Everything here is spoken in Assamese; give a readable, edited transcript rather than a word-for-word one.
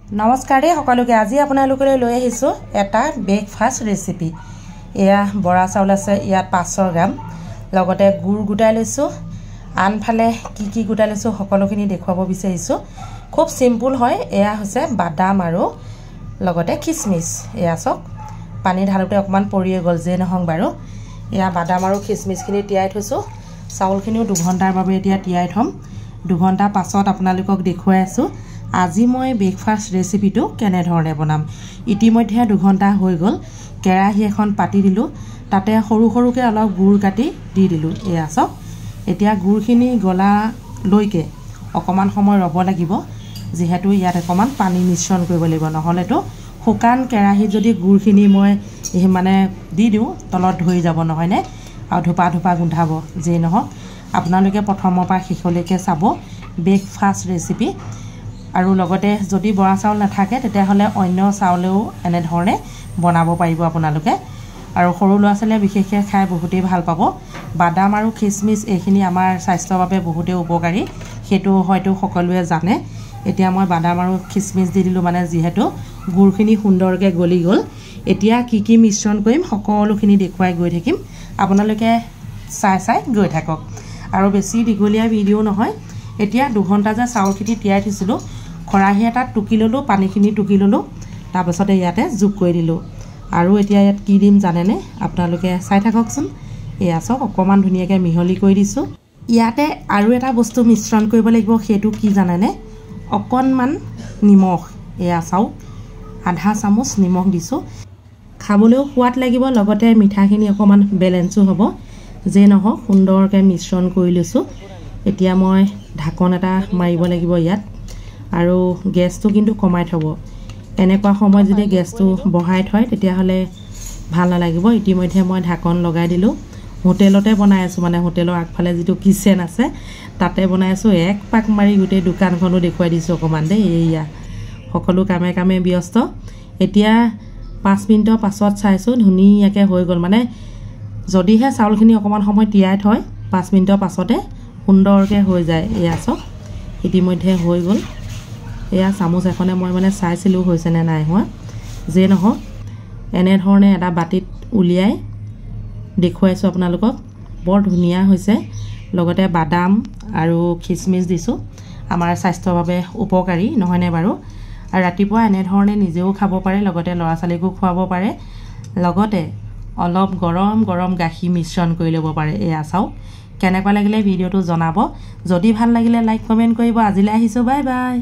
নমস্কাৰ সকলোকে আজি আপোনালোকলৈ লৈ আহিছো এটা ব্ৰেকফাষ্ট ৰেচিপি। এয়া বৰা চাউল আছে ইয়াত 500 গ্ৰাম, লগতে গুড় গুটাই লৈছো, আনফালে কি গুটাই লৈছো সকলোখিনি দেখুৱাব বিচাৰিছো। খুব সিম্পল হয়। এয়া হৈছে বাদাম আৰু লগতে কিচমিচ। এয়া চক পানী ঢালুতে অকমান পৰিয়ে গল যে নহং বাৰু। এয়া বাদাম আৰু কিচমিচখিনি তিয়াই থৈছো। চাউলখিনিও 2 ঘণ্টাৰ বাবে এতিয়া তিয়াই থম। 2 ঘণ্টা পাছত আপোনালোকক দেখুৱাই আছো আজি মই ব্ৰেকফাষ্ট ৰেচিপিটো কেনে ধৰণে বনাম। ইতিমধ্যে 2 ঘণ্টা হৈ গল। কেৰাহী এখন পাতি দিলো, তাতে সৰু সৰুকে অলপ গুড় কাটি দি দিলো। এয়া চক এতিয়া গুড়খিনি গলা লৈকে অকমান সময় ৰব লাগিব, যেহেতু ইয়াত অকমান পানী মিশ্ৰণ কৰিব লাগিব, নহলে তো শুকান কেৰাহী যদি গুড়খিনি মই মানে দি দিওঁ তলত ধৰি যাব নহয় নে, আৰু ধুপা ধুপা গোন্ধাব। যে নহক আপোনালোকে প্ৰথমৰ পৰা শেষলৈকে চাব ব্ৰেকফাষ্ট ৰেচিপি। আৰু লগতে যদি বৰা চাউল নাথাকে তেতিয়াহলে অন্য চাউলেও এনে ধৰণে বনাব পাৰিব আপোনালোকে। আৰু সৰু ল'ৰা ছোৱালীয়ে বিশেষকৈ খাই বহুতেই ভাল পাব। বাদাম আৰু কিচমিচ এইখিনি আমাৰ স্বাস্থ্যৰ বাবে বহুতেই উপকাৰী, সেইটো হয়তো সকলোৱে জানে। এতিয়া মই বাদাম আৰু কিচমিচ দি দিলো, মানে যিহেতু গুড়খিনি সুন্দৰকৈ গলি গল। এতিয়া কি মিশ্ৰণ কৰিম সকলোখিনি দেখুৱাই গৈ থাকিম, আপোনালোকে চাই গৈ থাকক। আৰু বেছি দীঘলীয়া ভিডিঅ' নহয়। এতিয়া 2 ঘণ্টা যে চাউলখিনি তিয়াই থৈছিলো, খৰাহী এটাত টুকি ললো, পানীখিনি টুকি ললো, তাৰপাছতে ইয়াতে যোগ কৰি দিলো। আৰু এতিয়া ইয়াত কি দিম জানেনে, আপোনালোকে চাই থাককচোন। এয়া চব অকমান ধুনীয়াকৈ মিহলি কৰি দিছো। ইয়াতে আৰু এটা বস্তু মিশ্ৰণ কৰিব লাগিব, সেইটো কি জানেনে, অকণমান নিমখ। এয়া চাওক আধা চামুচ নিমখ দিছো, খাবলৈও সোৱাদ লাগিব, লগতে মিঠাখিনি অকমান বেলেঞ্চো হ'ব। যে নহওক সুন্দৰকৈ মিশ্ৰণ কৰি লৈছো। এতিয়া মই ঢাকন এটা মাৰিব লাগিব ইয়াত, আৰু গেছটো কিন্তু কমাই থব। এনেকুৱা সময় যদি গেছটো বঢ়াই থয় তেতিয়াহলে ভাল নালাগিব। ইতিমধ্যে মই ঢাকন লগাই দিলো। হোটেলতে বনাই আছো, মানে হোটেলৰ আগফালে যিটো কিচেন আছে তাতে বনাই আছো। এক পাক মাৰি গোটেই দোকানখনো দেখুৱাই দিছো অকমান দেই। এয়া সকলো কামে কামে ব্যস্ত। এতিয়া 5 মিনিটৰ পাছত চাইছো ধুনীয়াকৈ হৈ গল। মানে যদিহে চাউলখিনি অকমান সময় তিয়াই থয় 5 মিনিটৰ পাছতে সুন্দৰকৈ হৈ যায়। এয়া চব ইতিমধ্যে হৈ গল। এয়া চামুচ এখনে মই মানে চাইছিলো হৈছে নে নাই হোৱা। যে নহওক এনেধৰণে এটা বাটিত উলিয়াই দেখুৱাইছো আপোনালোকক। বৰ ধুনীয়া হৈছে। লগতে বাদাম আৰু কিচমিচ দিছো, আমাৰ স্বাস্থ্যৰ বাবে উপকাৰী নহয়নে বাৰু। আৰু ৰাতিপুৱা এনেধৰণে নিজেও খাব পাৰে, লগতে ল'ৰা ছোৱালীকো খুৱাব পাৰে। লগতে অলপ গৰম গৰম গাখীৰ মিশ্ৰণ কৰি ল'ব পাৰে। এয়া চাওক কেনেকুৱা লাগিলে ভিডিঅ'টো জনাব। যদি ভাল লাগিলে লাইক কমেণ্ট কৰিব। আজিলৈ আহিছো, বাই বাই।